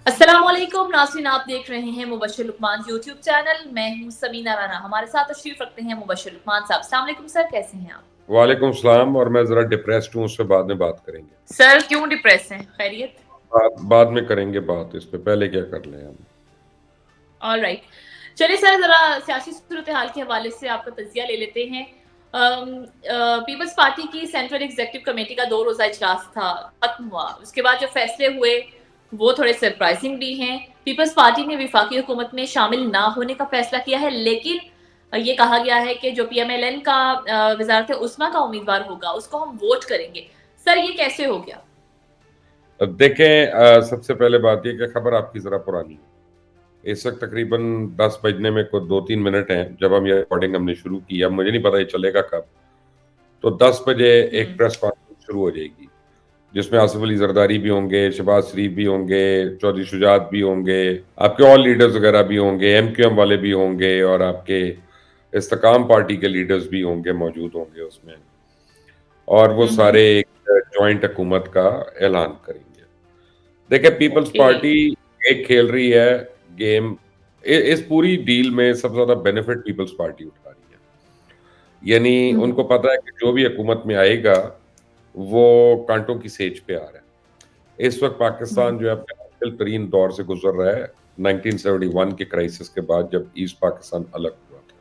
अस्सलामुअलैकुम नाज़रीन, आप देख रहे हैं मुबश्शिर लुकमान यूट्यूब चैनल। मैं हूं समीना राना। हमारे साथ तशरीफ रखते हैं मुबश्शिर लुकमान साहब। अस्सलाम वालेकुम सर, कैसे हैं आप? वालेकुम सलाम। और मैं ज़रा डिप्रेस्ड हूँ, उससे बाद में बात करेंगे। सर क्यों डिप्रेस हैं? खैरियत? बाद में करेंगे बात इस पे, पहले क्या कर लें हम। ऑलराइट, चलिए सर ज़रा सियासी सूरत हाल के हवाले से आपका तजिया ले लेते हैं। पीपल्स पार्टी की सेंट्रल एग्जीक्यूटिव कमेटी का 2 रोज़ा इजलास था, खत्म हुआ। उसके बाद जो फैसले हुए वो थोड़े सरप्राइजिंग भी हैं। पीपल्स पार्टी ने विफाकी हुकूमत में शामिल ना होने का फैसला किया है, लेकिन ये कहा गया है कि जो पीएमएलएन का वजारत उस्मा का उम्मीदवार होगा उसको हम वोट करेंगे। सर ये कैसे हो गया? अब देखें, सबसे पहले बात ये कि खबर आपकी ज़रा पुरानी है। इस वक्त तकरीबन 10 बजने में कुछ 2-3 मिनट हैं जब हम ये रिकॉर्डिंग हमने शुरू की। अब मुझे नहीं पता ये चलेगा कब। तो 10 बजे एक प्रेस कॉन्फ्रेंस शुरू हो जाएगी, जिसमें आसिफ अली जरदारी भी होंगे, शहबाज शरीफ भी होंगे, चौधरी शुजात भी होंगे, आपके ऑल लीडर्स वगैरह भी होंगे, एमक्यूएम वाले भी होंगे, और आपके इस्तेकाम पार्टी के लीडर्स भी होंगे, मौजूद होंगे उसमें। और वो सारे एक जॉइंट हुकूमत का ऐलान करेंगे। देखिए, पीपल्स ओके। पार्टी एक खेल रही है गेम। इस पूरी डील में सबसे ज्यादा बेनिफिट पीपल्स पार्टी उठा रही है। यानी उनको पता है कि जो भी हुकूमत में आएगा वो कांटों की सेज पे आ रहा है। इस वक्त पाकिस्तान जो है अपने मुश्किल तरीन दौर से गुजर रहा है, 1971 के क्राइसिस के बाद, जब ईस्ट पाकिस्तान अलग हुआ था।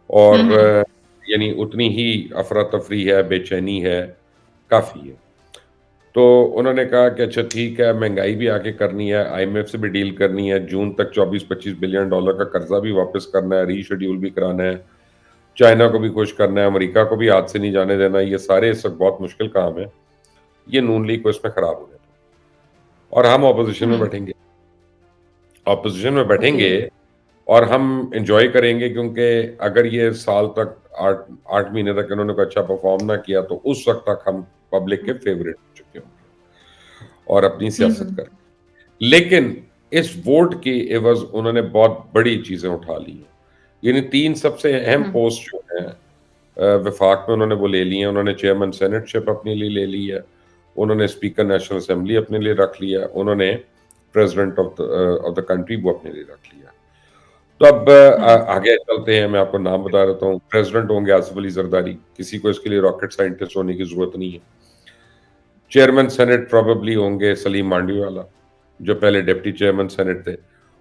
और यानी उतनी ही अफरा तफरी है, बेचैनी है, काफ़ी है। तो उन्होंने कहा कि अच्छा ठीक है, महंगाई भी आगे करनी है, आईएमएफ से भी डील करनी है, जून तक 24-25 बिलियन डॉलर का कर्जा भी वापस करना है, रीशेड्यूल भी कराना है, चाइना को भी खुश करना है, अमेरिका को भी हाथ से नहीं जाने देना। ये सारे इस वक्त बहुत मुश्किल काम है। ये नून लीग को इसमें खराब होने दो, और हम ऑपोजिशन में बैठेंगे। ऑपोजिशन में ओके। बैठेंगे और हम एंजॉय करेंगे, क्योंकि अगर ये साल तक 8 महीने तक इन्होंने कोई अच्छा परफॉर्म ना किया तो उस वक्त तक हम पब्लिक के फेवरेट हो चुके होंगे और अपनी सियासत कर। लेकिन इस वोट की एवज उन्होंने बहुत बड़ी चीजें उठा ली हैं। यानी 3 सबसे अहम पोस्ट जो हैं वफाक में, उन्होंने वो ले ली हैं। उन्होंने चेयरमैन सेनेटशिप अपने लिए ले ली है, उन्होंने स्पीकर नेशनल असेंबली अपने लिए रख लिया, उन्होंने प्रेसिडेंट ऑफ द कंट्री वो अपने लिए रख लिया। तो अब आगे चलते हैं, मैं आपको नाम बता देता हूँ। प्रेसिडेंट होंगे आसिफ अली जरदारी, किसी को इसके लिए रॉकेट साइंटिस्ट होने की जरूरत नहीं है। चेयरमैन सेनेट प्रोबेबली होंगे सलीम मांडवीवाला, जो पहले डिप्टी चेयरमैन सेनेट थे।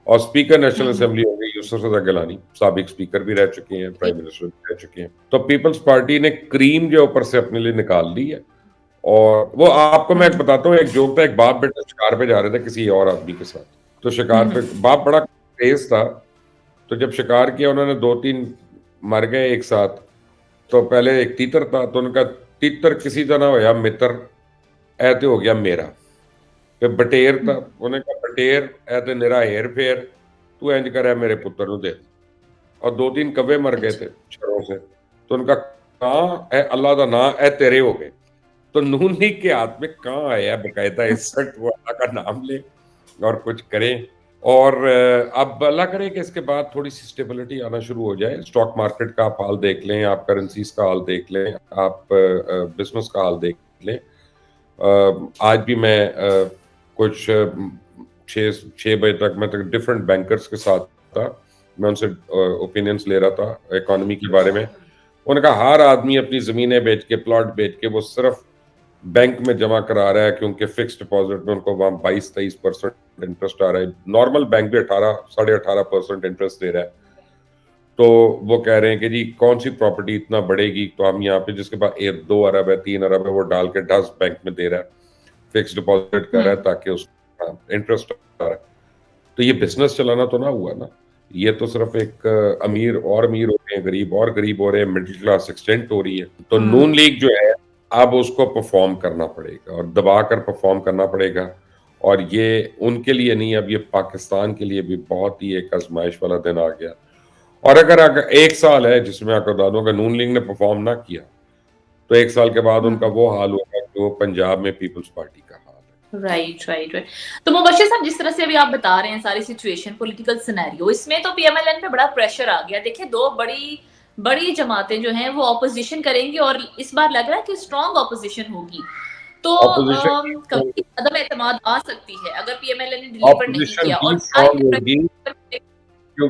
और स्पीकर नेशनल असेंबली होंगे यूसुफ रजा गिलानी, साबिक स्पीकर भी रह चुके हैं, प्राइम मिनिस्टर भी रह चुके हैं। तो पीपल्स पार्टी ने क्रीम जो ऊपर से अपने लिए निकाल ली है। और वो आपको मैं एक बताता हूँ, एक जोक था। एक बाप बेटा शिकार पे जा रहे थे किसी और आदमी के साथ। तो शिकार पे बाप बड़ा तेज था, तो जब शिकार किया उन्होंने 2-3 मर गए एक साथ। तो पहले एक तीतर था, तो उनका तीतर किसी तरह होया मित्र, ऐते हो गया मेरा। फिर बटेर था, उन्होंने कहा बटेर ऐते निरा हेर फेर, तू इंज कर मेरे पुत्र नु दे। और 2-3 कव्वे मर गए थे छरों से। तो उनका कहाँ है अल्लाह का नाम है तेरे हो गए। तो नून लीग के हाथ में कहाँ आया बकायदा इंसर्ट, वो अल्लाह का नाम ले और कुछ करें। और अब अल्लाह करे कि इसके बाद थोड़ी सी स्टेबिलिटी आना शुरू हो जाए। स्टॉक मार्केट का आप हाल देख लें, आप करेंसीज का हाल देख लें, आप बिजनेस का हाल देख लें। आज भी मैं कुछ 6 बजे तक मैं तक डिफरेंट बैंकर्स के साथ था। मैं उनसे ओपिनियंस ले रहा था इकोनॉमी के बारे में। उन्होंने कहा हर आदमी अपनी ज़मीनें बेच के, प्लॉट बेच के वो सिर्फ बैंक में जमा करा रहा है, क्योंकि फिक्स्ड डिपॉजिट में उनको वहाँ 22-23% इंटरेस्ट आ रहा है। नॉर्मल बैंक भी 18, 18.5% इंटरेस्ट दे रहा है। तो वो कह रहे हैं कि जी कौन सी प्रॉपर्टी इतना बढ़ेगी, तो हम यहाँ पे जिसके पास 2 अरब है, 3 अरब है, वो डाल के 10 बैंक में दे रहा है, फिक्स डिपॉजिट कर रहा है, ताकि उसका इंटरेस्ट आ रहा है। तो ये बिजनेस चलाना तो ना हुआ ना। ये तो सिर्फ एक अमीर और अमीर हो रहे हैं, गरीब और गरीब हो रहे हैं, मिडिल क्लास एक्सटेंट हो रही है। तो नून लीग जो है, अब उसको परफॉर्म करना पड़ेगा और दबा कर परफॉर्म करना पड़ेगा। और ये उनके लिए नहीं, अब ये पाकिस्तान के लिए भी बहुत ही एक आजमाइश वाला दिन आ गया। और अगर 1 साल है जिसमें आपको बता दूं, अगर नून लीग ने परफॉर्म ना किया तो 1 साल के बाद उनका वो हाल होगा जो पंजाब में पीपल्स पार्टी का हाल है। Right, right, right. तो मुबश्शिर साहब, जिस तरह से अभी आप बता रहे हैं सारी सिचुएशन, पॉलिटिकल सिनेरियो, इसमें तो पीएमएलएन पे बड़ा प्रेशर आ गया। देखिए, 2 बड़ी बड़ी जमातें जो हैं वो ऑपोजिशन करेंगी और इस बार लग रहा है कि स्ट्रांग ऑपोजिशन होगी। तो ऑपोजिशन कभी अदम एतमाद आ सकती है अगर पीएमएल ने डिलीवर नहीं ऑपोजिशन किया, भी और स्ट्रांग होगी, क्यों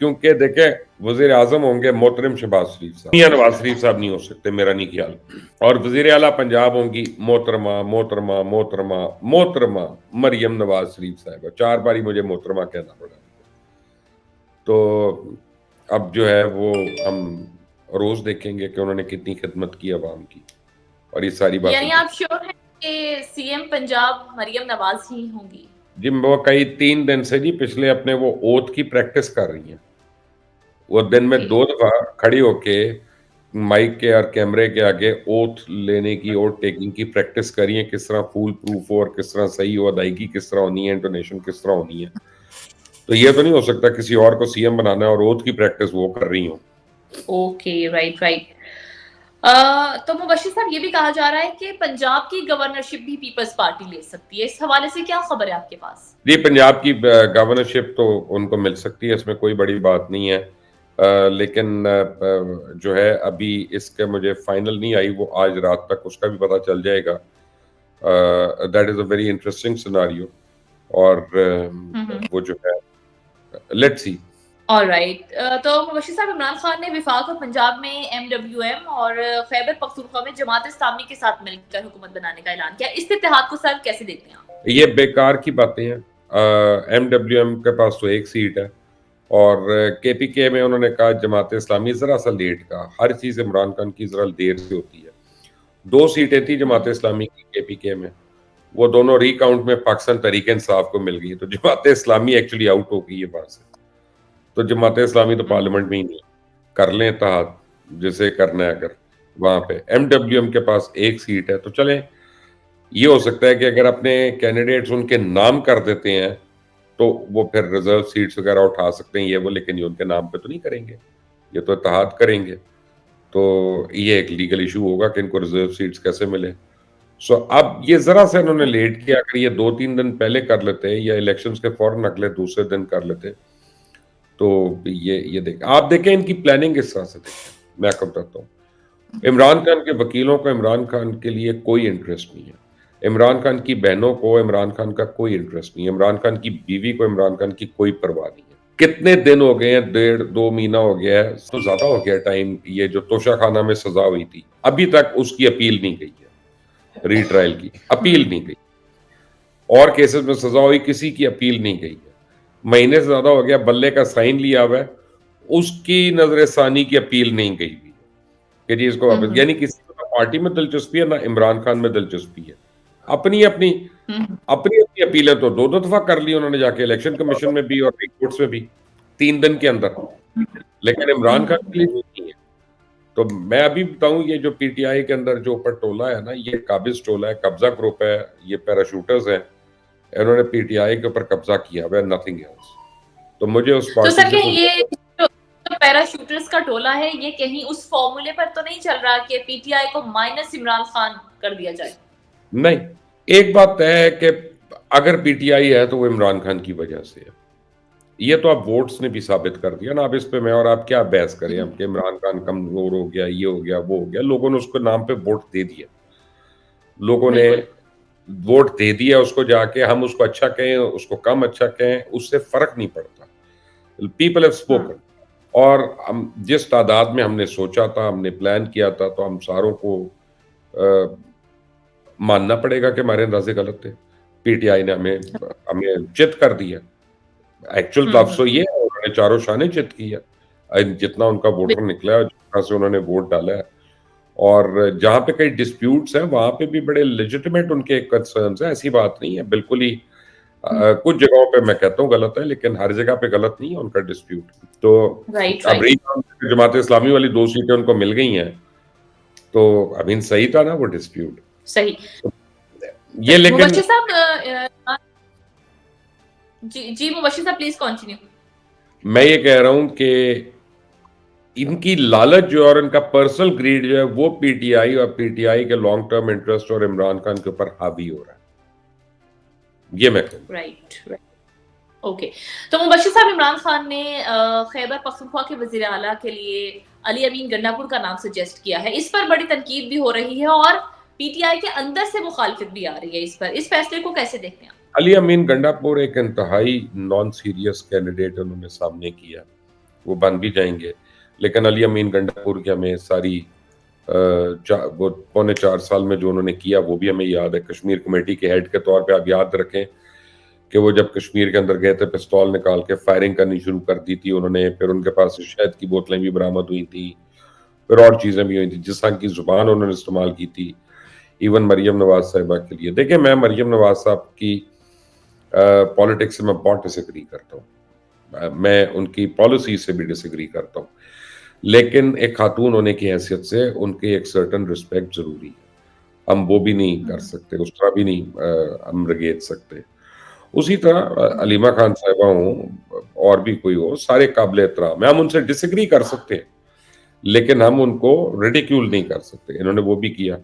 क्योंकि देखें वजीर आजम होंगे मोहतरम शहबाज शरीफ साहब, मियां नवाज शरीफ साहब नहीं हो सकते, मेरा नहीं ख्याल। और वजीर आला पंजाब होंगी मोहतरमा मोहतरमा मोहतरमा मोहतरमा मरियम नवाज शरीफ साहब। 4 बारी मुझे मोहतरमा कहना पड़ा। तो अब जो है वो हम रोज देखेंगे कि उन्होंने कितनी खिदमत की आवाम की, और ये सारी बातें यानी आप श्योर हैं कि सीएम पंजाब मरियम नवाज ही होंगी? जी वो कई 3 दिन से जी पिछले अपने वो ओथ की प्रैक्टिस कर रही हैं। वो दिन में ओके। 2 दफा खड़ी होके माइक के और कैमरे के आगे ओथ लेने की, ओथ टेकिंग की प्रैक्टिस करी है, किस तरह फूल प्रूफ हो और किस तरह सही हो, अदायगी किस तरह होनी है, इंटोनेशन किस तरह होनी है। तो ये तो नहीं हो सकता किसी और को सीएम बनाना है और ओथ की प्रैक्टिस वो कर रही हो। Okay, right right. तो मुबश्शिर साहब, ये भी कहा जा रहा है कि पंजाब की गवर्नरशिप भी पीपल्स पार्टी ले सकती है। इस हवाले से क्या खबर है आपके पास? जी पंजाब की गवर्नरशिप तो उनको मिल सकती है, इसमें कोई बड़ी बात नहीं है। लेकिन जो है अभी इसके मुझे फाइनल नहीं आई, वो आज रात तक उसका भी पता चल जाएगा। That is a very interesting scenario, और वो जो है लेट्स सी। ऑलराइट। तो मुबश्शिर साहब, इमरान खान ने विफाक और पंजाब में एमडब्ल्यूएम और खैबर पख्तूनख्वा में जमात इस्लामी के साथ मिलकर हुकूमत बनाने का ऐलान किया। इस इत्तेहाद को सर कैसे देखते हैं आप? ये बेकार की बातें हैं। एमडब्ल्यूएम के पास तो एक सीट है, और केपीके में उन्होंने कहा जमात इस्लामी, जरा सा लेट का, हर चीज इमरान खान की जरा देर से होती है। 2 सीटें थी जमात इस्लामी की केपीके में, वो दोनों रिकाउंट में पाकिस्तान तहरीक इंसाफ को मिल गई, तो जमात इस्लामी एक्चुअली आउट हो गई है वहां से। तो जमात इस्लामी तो पार्लियामेंट में ही नहीं, कर लें इत्तेहाद जिसे करना है। अगर वहां पे एमडब्ल्यूएम के पास एक सीट है तो चले, ये हो सकता है कि अगर अपने कैंडिडेट्स उनके नाम कर देते हैं तो वो फिर रिजर्व सीट्स वगैरह उठा सकते हैं ये वो, लेकिन ये उनके नाम पे तो नहीं करेंगे, ये तो इत्तेहाद करेंगे। तो ये एक लीगल इशू होगा कि इनको रिजर्व सीट्स कैसे मिले। सो अब ये जरा सा इन्होंने लेट किया, अगर ये 2-3 दिन पहले कर लेते या इलेक्शंस के फौरन अगले दूसरे दिन कर लेते तो ये देखें, आप देखें इनकी प्लानिंग इस तरह से देखें। मैं आपको बताता हूँ, इमरान खान के वकीलों को इमरान खान के लिए कोई इंटरेस्ट नहीं है, इमरान खान की बहनों को इमरान खान का कोई इंटरेस्ट नहीं है, इमरान खान की बीवी को इमरान खान की कोई परवाह नहीं है। कितने दिन हो गए हैं, 1.5-2 महीना हो गया है, तो ज्यादा हो गया टाइम, ये जो तोशाखाना में सजा हुई थी अभी तक उसकी अपील नहीं गई है, रीट्रायल की अपील नहीं गई, और केसेस में सजा हुई किसी की अपील नहीं गई है। महीने से ज्यादा हो गया, बल्ले का साइन लिया हुआ है, उसकी नजर सानी की अपील नहीं गई हुई कि जी इसको वापस, यानी किसी को ना पार्टी में दिलचस्पी है ना इमरान खान में दिलचस्पी है। अपनी अपनी अपनी अपनी अपीलें तो 2-2 दफा कर ली उन्होंने जाके, इलेक्शन कमीशन में भी और हाई कोर्ट्स में भी, 3 दिन के अंदर, लेकिन इमरान खान के लिए नहीं है। तो मैं अभी बताऊं, ये जो पीटीआई के अंदर जो ऊपर टोला है ना, ये काबिज टोला है, कब्जा ग्रुप है, ये पैराशूटर्स हैं, इन्होंने पीटीआई के ऊपर कब्जा किया हुआ है, नथिंग एल्स। तो मुझे उस तो पार्टी सर, से ये जो पैराशूटर्स का टोला है, ये कहीं उस फॉर्मूले पर तो नहीं चल रहा कि पीटीआई को माइनस इमरान खान कर दिया जाए? नहीं, एक बात तय है कि अगर पीटीआई है तो वो इमरान खान की वजह से है। ये तो आप वोट्स ने भी साबित कर दिया ना। अब इस पे मैं और आप क्या बहस करें, हम कि इमरान खान कमजोर हो गया, ये हो गया, वो हो गया, लोगों ने उसको नाम पे वोट दे दिया, लोगों ने वोट दे दिया उसको, जाके हम उसको अच्छा कहें उसको कम अच्छा कहें उससे फर्क नहीं पड़ता। पीपल हैव स्पोकन, और हम जिस तादाद में हमने सोचा था, हमने प्लान किया था, तो हम सारों को मानना पड़ेगा कि हमारे अंदाजे गलत थे। पीटीआई ने हमें हमें चित कर दिया। एक्चुअल लफ्ज़ तो ये है, उन्होंने चारों शाने चित किया। जितना उनका वोटर निकला है, जितना से उन्होंने वोट डाला है, और जहाँ पे कई डिस्प्यूट्स हैं, वहाँ पे भी बड़े लेजिटिमेट उनके कंसर्न्स हैं, ऐसी बात नहीं है। बिल्कुल ही कुछ जगहों पे मैं कहता हूँ गलत है, लेकिन हर जगह पे गलत नहीं है उनका डिस्प्यूट। तो अब रही जमात इस्लामी वाली 2 सीटें उनको मिल गई हैं, तो अभी सही था ना वो डिस्प्यूट। सही। ये लेकिन मुबश्शिर साहब, जी मुबश्शिर साहब, प्लीज कंटिन्यू। मैं ये कह रहा हूं कि इनकी लालच जो और इनका पर्सनल ग्रीड जो है, वो पीटीआई और पीटीआई के लॉन्ग टर्म इंटरेस्ट और इमरान खान के ऊपर हावी हो रहा है, ये मैं कहूँ। राइट। ओके। तो मुबश्शिर साहब, इमरान खान ने खैबर पख्तूनख्वा के वजीर आला के लिए अली अमीन गन्नापुर का नाम सजेस्ट किया है। इस पर बड़ी तनकीद भी हो रही है, और पीटीआई के अंदर से मुखालिफत भी आ रही है इस पर। इस फैसले को कैसे देखते हैं आप? अली अमीन गंडापुर एक इंतहाई नॉन सीरियस कैंडिडेट उन्होंने सामने किया, वो बन भी जाएंगे, लेकिन अली अमीन गंडापुर की हमें सारी वो पौने 4 साल में जो उन्होंने किया वो भी हमें याद है। कश्मीर कमेटी के हेड के तौर पे आप याद रखें कि वो जब कश्मीर के अंदर गए थे, पिस्तौल निकाल के फायरिंग करनी शुरू कर दी थी उन्होंने। फिर उनके पास से शहद की बोतलें भी बरामद हुई थी, फिर और चीज़ें भी हुई थी, जिस तरह की ज़ुबान उन्होंने इस्तेमाल की थी, इवन मरियम नवाज साहिबा के लिए। देखिए, मैं मरियम नवाज साहब की पॉलिटिक्स से मैं बहुत डिसएग्री करता हूँ। मैं उनकी पॉलिसी से भी डिसएग्री करता हूँ। लेकिन एक खातून होने की हैसियत से उनकी एक सर्टेन रिस्पेक्ट ज़रूरी है। हम वो भी नहीं कर सकते, उस तरह भी नहीं हम रगेद सकते। उसी तरह अलीमा खान साहिबा हों और भी कोई हो, सारे काबिल एहतराम हैं। हम उनसे डिसएग्री कर सकते हैं, लेकिन हम उनको रिडिक्यूल नहीं कर सकते। इन्होंने वो भी किया।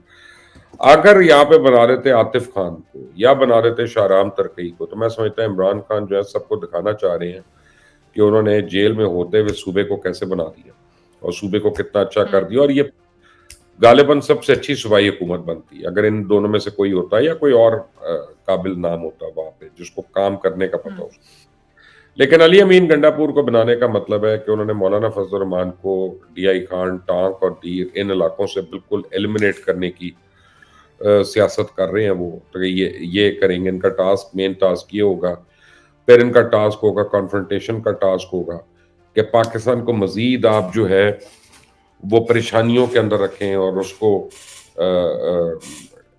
अगर यहाँ पे बना रहे थे आतिफ खान को या बना रहे थे शाहराम तरकई को, तो मैं समझता हूँ इमरान खान जो है सबको दिखाना चाह रहे हैं कि उन्होंने जेल में होते हुए सूबे को कैसे बना दिया और सूबे को कितना अच्छा कर दिया। और ये गालिबन सबसे अच्छी सूबाई हुकूमत बनती है अगर इन दोनों में से कोई होता है या कोई और काबिल नाम होता वहां पे जिसको काम करने का पता हो। लेकिन अली अमीन गंडापुर को बनाने का मतलब है कि उन्होंने मौलाना फजल रहमान को, डीआई खान, टांक और दीर इन इलाकों से बिल्कुल एलिमिनेट करने की सियासत कर रहे हैं वो। तो ये करेंगे, इनका टास्क, मेन टास्क ये होगा। फिर इनका टास्क होगा, कॉन्फ्रंटेशन का टास्क होगा कि पाकिस्तान को मजीद आप जो है वो परेशानियों के अंदर रखें और उसको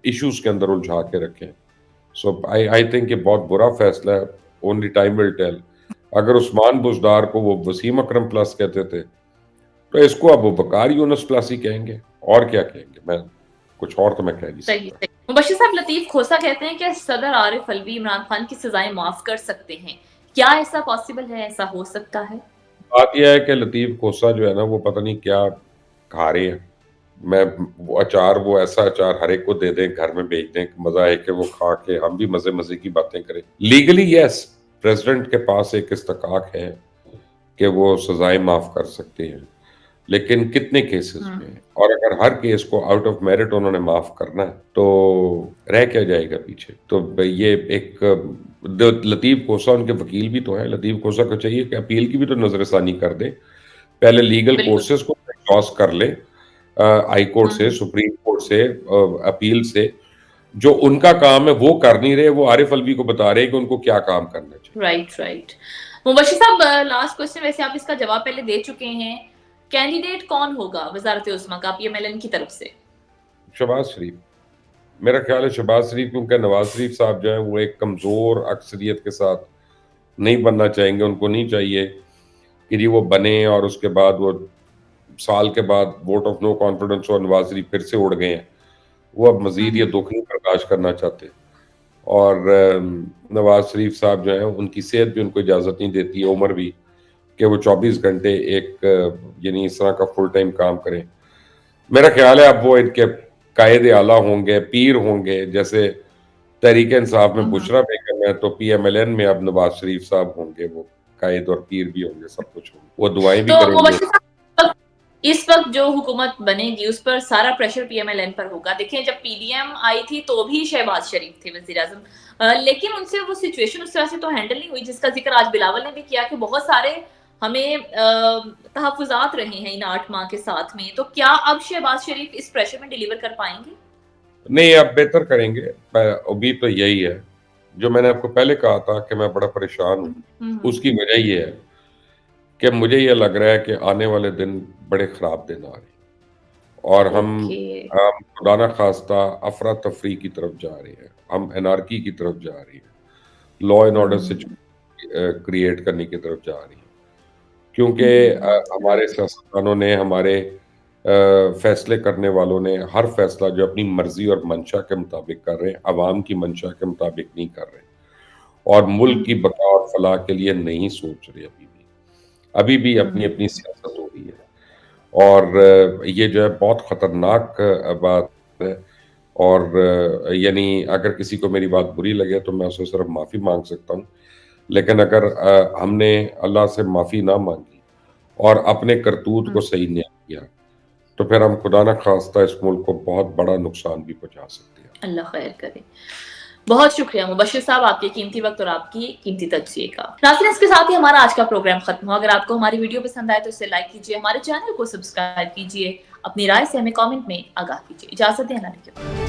इश्यूज के अंदर उलझा के रखें। सो आई थिंक ये बहुत बुरा फैसला है। Only time will tell. अगर उस्मान बुजदार को वो वसीम अकरम प्लस कहते थे, तो इसको अब वो वकार यूनुस प्लस ही कहेंगे, और क्या कहेंगे। मैं कुछ और तो मैं कह नहीं सही सकता। सही। मुबश्शिर साहब, लतीफ खोसा कहते हैं कि सदर आरिफ अलवी इमरान खान की सजाएं माफ कर सकते हैं। क्या ऐसा पॉसिबल है, ऐसा हो सकता है? बात यह है कि लतीफ खोसा जो है ना, वो पता नहीं क्या खा रहे हैं। मैं वो अचार, वो ऐसा अचार हर एक को दे दें, घर में भेज दें, मजा है कि वो खा के हम भी मजे मजे की बातें करें। लीगली यस, प्रेसिडेंट के पास एक इस्तकाक है कि वो सजाएं माफ कर सकते हैं, लेकिन कितने केसेस में। और अगर हर केस को आउट ऑफ मेरिट उन्होंने माफ करना है तो रह क्या जाएगा पीछे। तो ये एक लतीफ खोसा, उनके वकील भी तो है, लतीफ खोसा को चाहिए कि अपील की भी तो नजरसानी कर दे। पहले लीगल बिल्कुल। कोर्सेज को एग्जॉस्ट कर ले, हाई कोर्ट से, सुप्रीम कोर्ट से, अपील से। जो उनका काम है वो कर नहीं रहे, वो आरिफ अलवी को बता रहे हैं कि उनको क्या काम करना चाहिए। Right right. मुबश्शिर साहब, लास्ट क्वेश्चन, वैसे आप इसका जवाब पहले दे चुके हैं। कैंडिडेट कौन होगा वजारत उस्मा का पीएमएलएन की तरफ से? शहबाज शरीफ। मेरा ख्याल है शहबाज शरीफ, क्योंकि नवाज शरीफ साहब जो है वो एक कमज़ोर अक्सरियत के साथ नहीं बनना चाहेंगे। उनको नहीं चाहिए कि जी वो बने और उसके बाद वो साल के बाद वोट ऑफ नो कॉन्फिडेंस और नवाज शरीफ फिर से उड़ गए हैं। वो अब मजीद ये दुख नहीं बर्दाश्त करना चाहते। और नवाज शरीफ साहब जो है, उनकी सेहत भी उनको इजाज़त नहीं देती है, उम्र भी, कि वो 24 घंटे एक यानी इस तरह का फुल टाइम काम करें। मेरा ख्याल है अब वो इनके कायदे आला होंगे, पीर होंगे। जैसे तहरीक इंसाफ में बुशरा बेगम है, तो पीएमएलएन में अब नवाज शरीफ साहब होंगे, वो कायद और पीर भी होंगे, सब कुछ होंगे, वो दुआएं भी तो करेंगे। मुबश्शिर साहब, इस वक्त जो हुकूमत बनेगी उस पर सारा प्रेशर पीएमएलएन पर होगा। देखिए, जब पीडीएम आई थी तो भी शहबाज शरीफ थे वजीर आजम, लेकिन उनसे वो सिचुएशन उस तरह से तो हैंडल नहीं हुई जिसका जिक्र आज बिलावल ने भी किया कि बहुत सारे हमें तहफुजात रहे हैं इन 8 माह के साथ में। तो क्या अब शहबाज शरीफ इस प्रेशर में डिलीवर कर पाएंगे? नहीं, अब बेहतर करेंगे। उम्मीद तो यही है। जो मैंने आपको पहले कहा था कि मैं बड़ा परेशान हूँ, उसकी वजह ये है कि मुझे ये लग रहा है कि आने वाले दिन बड़े खराब दिन आ रहे हैं और ओके। हम खुदा ना खास्ता अफरा तफरी की तरफ जा रहे हैं, हम एनार्की की तरफ जा रही है, लॉ एंड ऑर्डर से क्रिएट करने की तरफ जा रही है। क्योंकि हमारे सियासतदानों ने, हमारे फैसले करने वालों ने हर फैसला जो अपनी मर्जी और मंशा के मुताबिक कर रहे हैं, अवाम की मंशा के मुताबिक नहीं कर रहे और मुल्क की बका और फलाह के लिए नहीं सोच रहे। अभी भी अपनी अपनी सियासत हो रही है और ये जो है बहुत खतरनाक बात है। और यानी अगर किसी को मेरी बात बुरी लगे तो मैं उससे सिर्फ माफ़ी मांग सकता हूँ। लेकिन अगर हमने अल्लाह से माफ़ी ना मांगी और अपने करतूत को सही नहीं किया, तो फिर हम खुदा न खास्ता इस मुल्क को बहुत बड़ा नुकसान भी पहुँचा सकते हैं। अल्लाह खैर करे। बहुत शुक्रिया मुबश्शिर साहब आपके कीमती वक़्त और आपकी कीमती तजज़िये का। नाज़रीन इसके साथ ही हमारा आज का प्रोग्राम खत्म हुआ। अगर आपको हमारी वीडियो पसंद आए तो इसे लाइक कीजिए, हमारे चैनल को सब्सक्राइब कीजिए, अपनी राय से हमें कमेंट में आगाह कीजिए। इजाज़त दें, अल्लाह ने